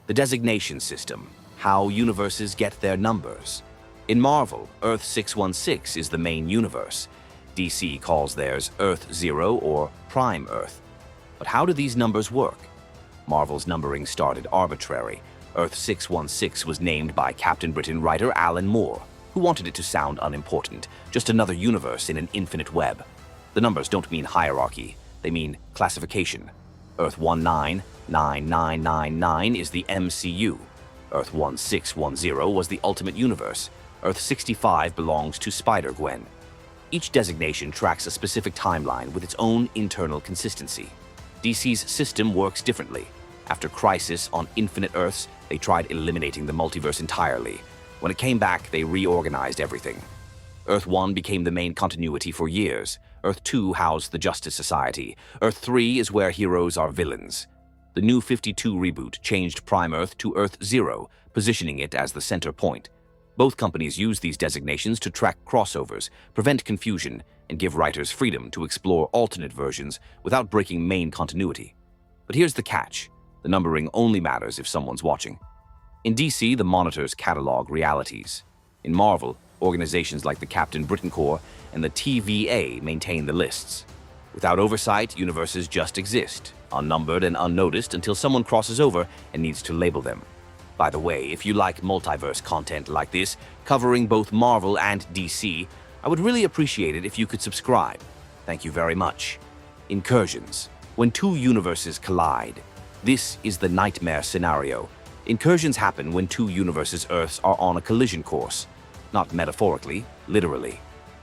The Designation System, how universes get their numbers. In Marvel, Earth 616 is the main universe. DC calls theirs Earth 0 or Prime Earth. But how do these numbers work? Marvel's numbering started arbitrary. Earth 616 was named by Captain Britain writer Alan Moore, who wanted it to sound unimportant, just another universe in an infinite web. The numbers don't mean hierarchy, they mean classification. Earth 199999 is the MCU. Earth 1610 was the Ultimate Universe. Earth 65 belongs to Spider-Gwen. Each designation tracks a specific timeline with its own internal consistency. DC's system works differently. After Crisis on Infinite Earths, they tried eliminating the multiverse entirely. When it came back, they reorganized everything. Earth 1 became the main continuity for years. Earth 2 housed the Justice Society. Earth 3 is where heroes are villains. The New 52 reboot changed Prime Earth to Earth 0, positioning it as the center point. Both companies use these designations to track crossovers, prevent confusion, and give writers freedom to explore alternate versions without breaking main continuity. But here's the catch. The numbering only matters if someone's watching. In DC, the monitors catalog realities. In Marvel, organizations like the Captain Britain Corps and the TVA maintain the lists. Without oversight, universes just exist, unnumbered and unnoticed until someone crosses over and needs to label them. By the way, if you like multiverse content like this, covering both Marvel and DC, I would really appreciate it if you could subscribe. Thank you very much. Incursions. When two universes collide. This is the nightmare scenario. Incursions happen when two universes' Earths are on a collision course. Not metaphorically, literally.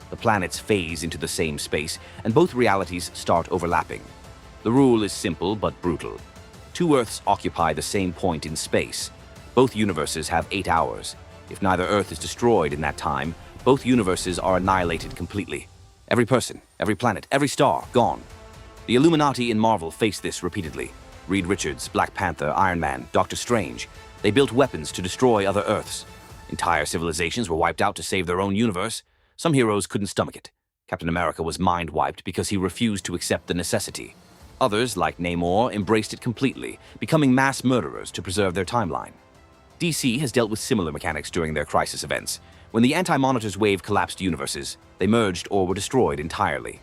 The planets phase into the same space, and both realities start overlapping. The rule is simple but brutal. Two Earths occupy the same point in space. Both universes have 8 hours. If neither Earth is destroyed in that time, both universes are annihilated completely. Every person, every planet, every star, gone. The Illuminati in Marvel face this repeatedly. Reed Richards, Black Panther, Iron Man, Doctor Strange. They built weapons to destroy other Earths. Entire civilizations were wiped out to save their own universe. Some heroes couldn't stomach it. Captain America was mind-wiped because he refused to accept the necessity. Others, like Namor, embraced it completely, becoming mass murderers to preserve their timeline. DC has dealt with similar mechanics during their Crisis events. When the Anti-Monitors wave collapsed universes, they merged or were destroyed entirely.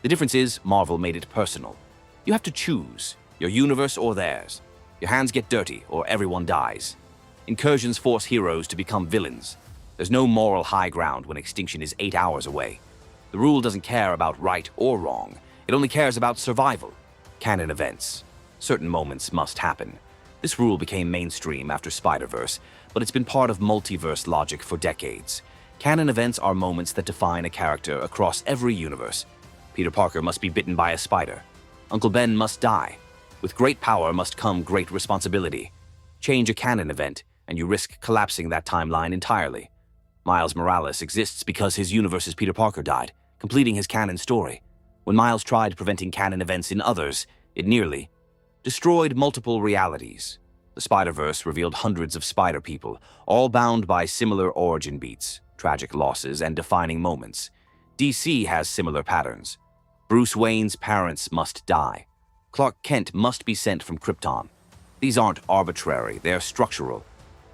The difference is, Marvel made it personal. You have to choose, your universe or theirs. Your hands get dirty or everyone dies. Incursions force heroes to become villains. There's no moral high ground when extinction is 8 hours away. The rule doesn't care about right or wrong. It only cares about survival. Canon Events. Certain moments must happen. This rule became mainstream after Spider-Verse, but it's been part of multiverse logic for decades. Canon events are moments that define a character across every universe. Peter Parker must be bitten by a spider. Uncle Ben must die. With great power must come great responsibility. Change a canon event, and you risk collapsing that timeline entirely. Miles Morales exists because his universe's Peter Parker died, completing his canon story. When Miles tried preventing canon events in others, it nearly destroyed multiple realities. The Spider-Verse revealed hundreds of Spider people, all bound by similar origin beats, tragic losses, and defining moments. DC has similar patterns. Bruce Wayne's parents must die. Clark Kent must be sent from Krypton. These aren't arbitrary, they're structural.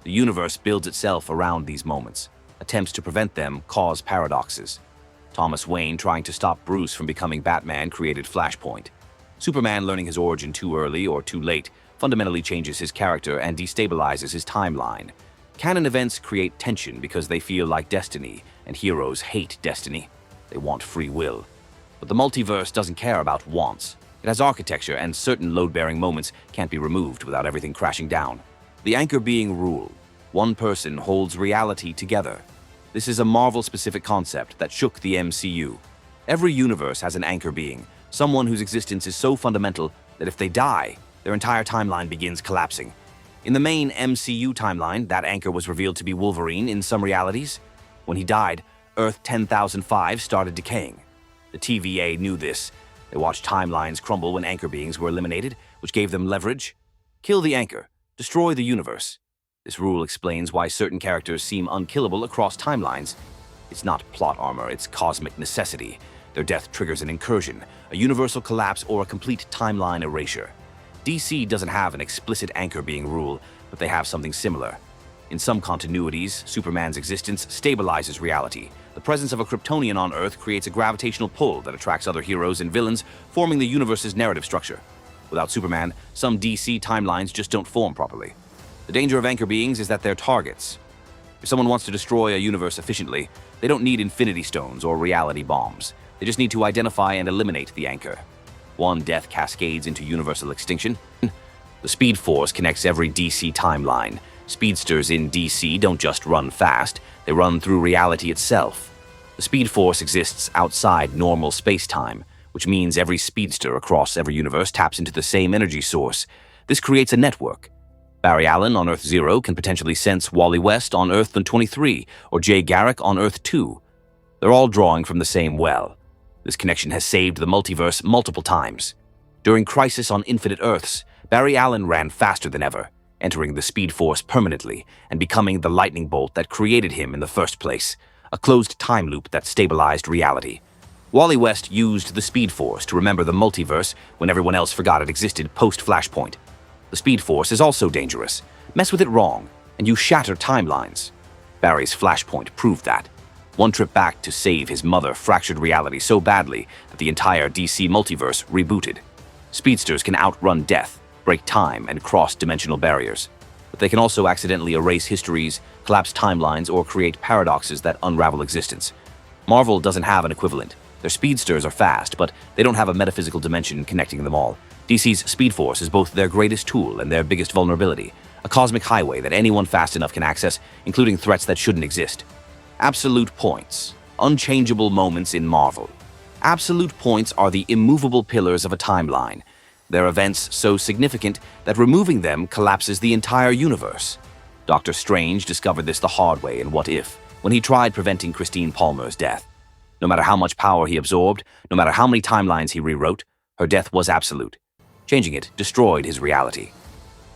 The universe builds itself around these moments. Attempts to prevent them cause paradoxes. Thomas Wayne trying to stop Bruce from becoming Batman created Flashpoint. Superman learning his origin too early or too late fundamentally changes his character and destabilizes his timeline. Canon events create tension because they feel like destiny, and heroes hate destiny. They want free will. But the multiverse doesn't care about wants. It has architecture, and certain load-bearing moments can't be removed without everything crashing down. The anchor being rule. One person holds reality together. This is a Marvel-specific concept that shook the MCU. Every universe has an anchor being, someone whose existence is so fundamental that if they die, their entire timeline begins collapsing. In the main MCU timeline, that anchor was revealed to be Wolverine in some realities. When he died, Earth 10,005 started decaying. The TVA knew this. They watched timelines crumble when anchor beings were eliminated, which gave them leverage. Kill the anchor. Destroy the universe. This rule explains why certain characters seem unkillable across timelines. It's not plot armor, it's cosmic necessity. Their death triggers an incursion, a universal collapse, or a complete timeline erasure. DC doesn't have an explicit anchor being rule, but they have something similar. In some continuities, Superman's existence stabilizes reality. The presence of a Kryptonian on Earth creates a gravitational pull that attracts other heroes and villains, forming the universe's narrative structure. Without Superman, some DC timelines just don't form properly. The danger of anchor beings is that they're targets. If someone wants to destroy a universe efficiently, they don't need Infinity Stones or reality bombs. They just need to identify and eliminate the anchor. One death cascades into universal extinction. The Speed Force connects every DC timeline. Speedsters in DC don't just run fast, they run through reality itself. The Speed Force exists outside normal space-time, which means every speedster across every universe taps into the same energy source. This creates a network. Barry Allen on Earth 0 can potentially sense Wally West on Earth 23, or Jay Garrick on Earth 2. They're all drawing from the same well. This connection has saved the multiverse multiple times. During Crisis on Infinite Earths, Barry Allen ran faster than ever, entering the Speed Force permanently and becoming the lightning bolt that created him in the first place, a closed time loop that stabilized reality. Wally West used the Speed Force to remember the multiverse when everyone else forgot it existed post-Flashpoint. The Speed Force is also dangerous. Mess with it wrong, and you shatter timelines. Barry's Flashpoint proved that. One trip back to save his mother fractured reality so badly that the entire DC multiverse rebooted. Speedsters can outrun death, break time, and cross dimensional barriers. But they can also accidentally erase histories, collapse timelines, or create paradoxes that unravel existence. Marvel doesn't have an equivalent. Their speedsters are fast, but they don't have a metaphysical dimension connecting them all. DC's Speed Force is both their greatest tool and their biggest vulnerability, a cosmic highway that anyone fast enough can access, including threats that shouldn't exist. Absolute points. Unchangeable moments in Marvel. Absolute points are the immovable pillars of a timeline. They're events so significant that removing them collapses the entire universe. Doctor Strange discovered this the hard way in What If, when he tried preventing Christine Palmer's death. No matter how much power he absorbed, no matter how many timelines he rewrote, her death was absolute. Changing it destroyed his reality.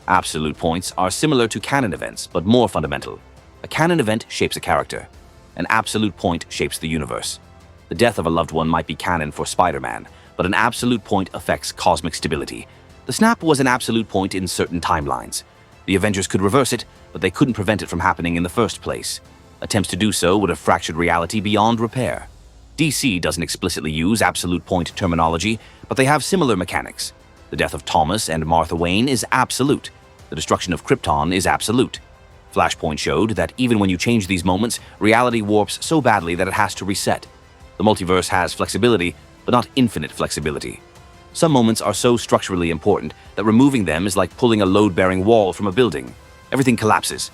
Absolute points are similar to canon events, but more fundamental. A canon event shapes a character. An absolute point shapes the universe. The death of a loved one might be canon for Spider-Man, but an absolute point affects cosmic stability. The snap was an absolute point in certain timelines. The Avengers could reverse it, but they couldn't prevent it from happening in the first place. Attempts to do so would have fractured reality beyond repair. DC doesn't explicitly use absolute point terminology, but they have similar mechanics. The death of Thomas and Martha Wayne is absolute. The destruction of Krypton is absolute. Flashpoint showed that even when you change these moments, reality warps so badly that it has to reset. The multiverse has flexibility, but not infinite flexibility. Some moments are so structurally important that removing them is like pulling a load-bearing wall from a building. Everything collapses.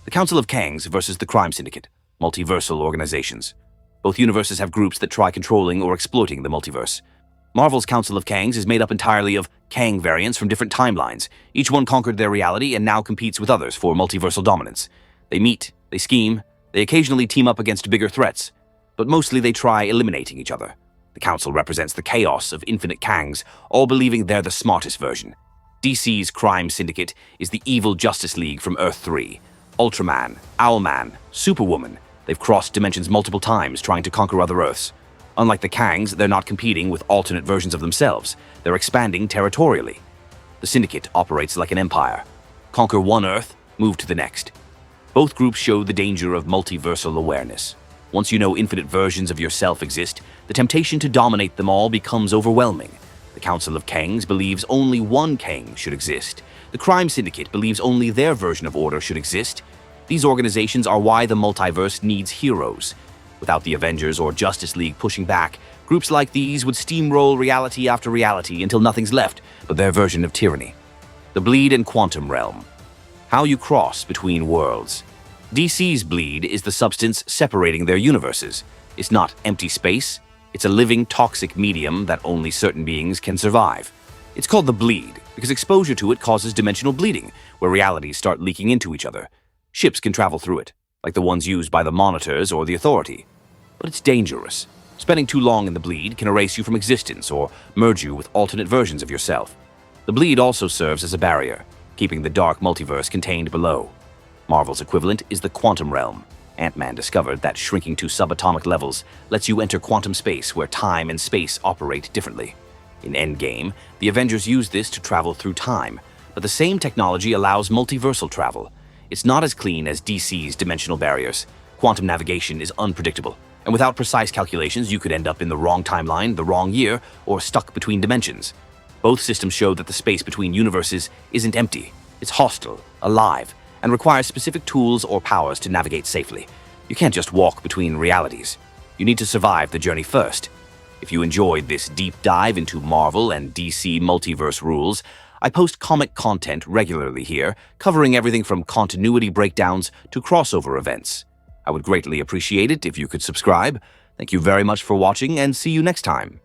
The Council of Kangs versus the Crime Syndicate, multiversal organizations. Both universes have groups that try controlling or exploiting the multiverse. Marvel's Council of Kangs is made up entirely of Kang variants from different timelines. Each one conquered their reality and now competes with others for multiversal dominance. They meet, they scheme, they occasionally team up against bigger threats, but mostly they try eliminating each other. The Council represents the chaos of infinite Kangs, all believing they're the smartest version. DC's Crime Syndicate is the evil Justice League from Earth 3. Ultraman, Owlman, Superwoman. They've crossed dimensions multiple times trying to conquer other Earths. Unlike the Kangs, they're not competing with alternate versions of themselves. They're expanding territorially. The Syndicate operates like an empire. Conquer one Earth, move to the next. Both groups show the danger of multiversal awareness. Once you know infinite versions of yourself exist, the temptation to dominate them all becomes overwhelming. The Council of Kangs believes only one Kang should exist. The Crime Syndicate believes only their version of order should exist. These organizations are why the multiverse needs heroes. Without the Avengers or Justice League pushing back, groups like these would steamroll reality after reality until nothing's left but their version of tyranny. The Bleed and Quantum Realm. How you cross between worlds. DC's Bleed is the substance separating their universes. It's not empty space. It's a living, toxic medium that only certain beings can survive. It's called the Bleed because exposure to it causes dimensional bleeding, where realities start leaking into each other. Ships can travel through it, like the ones used by the Monitors or the Authority. But it's dangerous. Spending too long in the Bleed can erase you from existence or merge you with alternate versions of yourself. The Bleed also serves as a barrier, keeping the dark multiverse contained below. Marvel's equivalent is the Quantum Realm. Ant-Man discovered that shrinking to subatomic levels lets you enter quantum space where time and space operate differently. In Endgame, the Avengers used this to travel through time, but but the same technology allows multiversal travel. It's not as clean as DC's dimensional barriers. Quantum navigation is unpredictable, and without precise calculations, you could end up in the wrong timeline, the wrong year, or stuck between dimensions. Both systems show that the space between universes isn't empty. It's hostile, alive, and requires specific tools or powers to navigate safely. You can't just walk between realities. You need to survive the journey first. If you enjoyed this deep dive into Marvel and DC multiverse rules, I post comic content regularly here, covering everything from continuity breakdowns to crossover events. I would greatly appreciate it if you could subscribe. Thank you very much for watching, and see you next time.